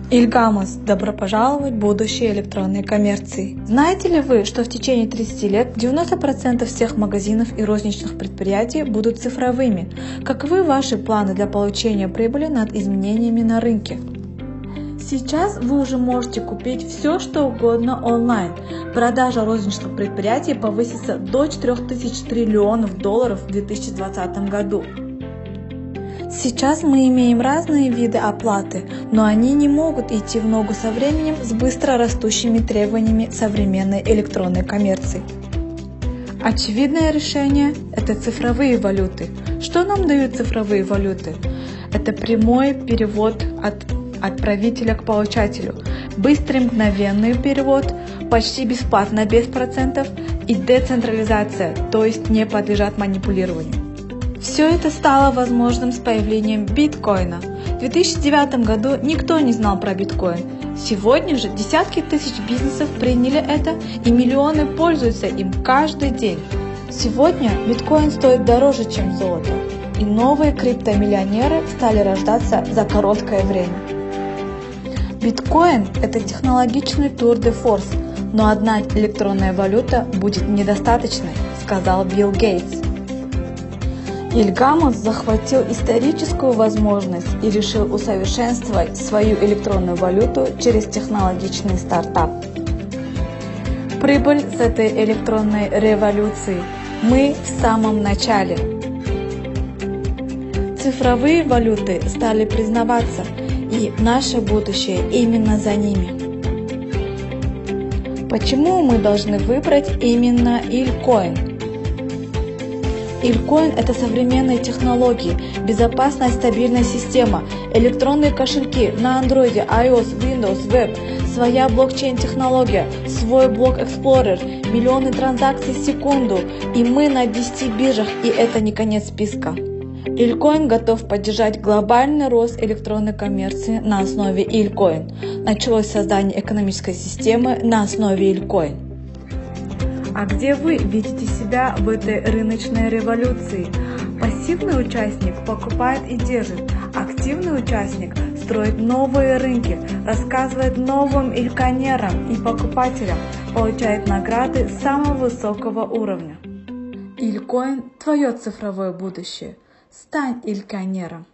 Ильгамус, добро пожаловать в будущее электронной коммерции. Знаете ли вы, что в течение 30 лет 90% всех магазинов и розничных предприятий будут цифровыми? Каковы ваши планы для получения прибыли над изменениями на рынке? Сейчас вы уже можете купить все, что угодно онлайн. Продажа розничных предприятий повысится до 4000 триллионов долларов в 2020 году. Сейчас мы имеем разные виды оплаты, но они не могут идти в ногу со временем с быстро растущими требованиями современной электронной коммерции. Очевидное решение – это цифровые валюты. Что нам дают цифровые валюты? Это прямой перевод от отправителя к получателю, быстрый мгновенный перевод, почти бесплатно без процентов и децентрализация, то есть не подлежат манипулированию. Все это стало возможным с появлением биткоина. В 2009 году никто не знал про биткоин. Сегодня же десятки тысяч бизнесов приняли это, и миллионы пользуются им каждый день. Сегодня биткоин стоит дороже, чем золото, и новые криптомиллионеры стали рождаться за короткое время. Биткоин – это технологичный тур де форс, но одна электронная валюта будет недостаточной, сказал Билл Гейтс. Ильгамус захватил историческую возможность и решил усовершенствовать свою электронную валюту через технологичный стартап. Прибыль с этой электронной революции. Мы в самом начале. Цифровые валюты стали признаваться, и наше будущее именно за ними. Почему мы должны выбрать именно Ильcoin? Ильcoin – это современные технологии, безопасная стабильная система, электронные кошельки на Android, iOS, Windows, Web, своя блокчейн-технология, свой блок Explorer, миллионы транзакций в секунду, и мы на 10 биржах, и это не конец списка. Ильcoin готов поддержать глобальный рост электронной коммерции на основе Ильcoin. Началось создание экономической системы на основе Ильcoin. А где вы видите себя в этой рыночной революции? Пассивный участник покупает и держит, активный участник строит новые рынки, рассказывает новым ильконерам и покупателям, получает награды самого высокого уровня. Ильcoin – твое цифровое будущее. Стань ильконером.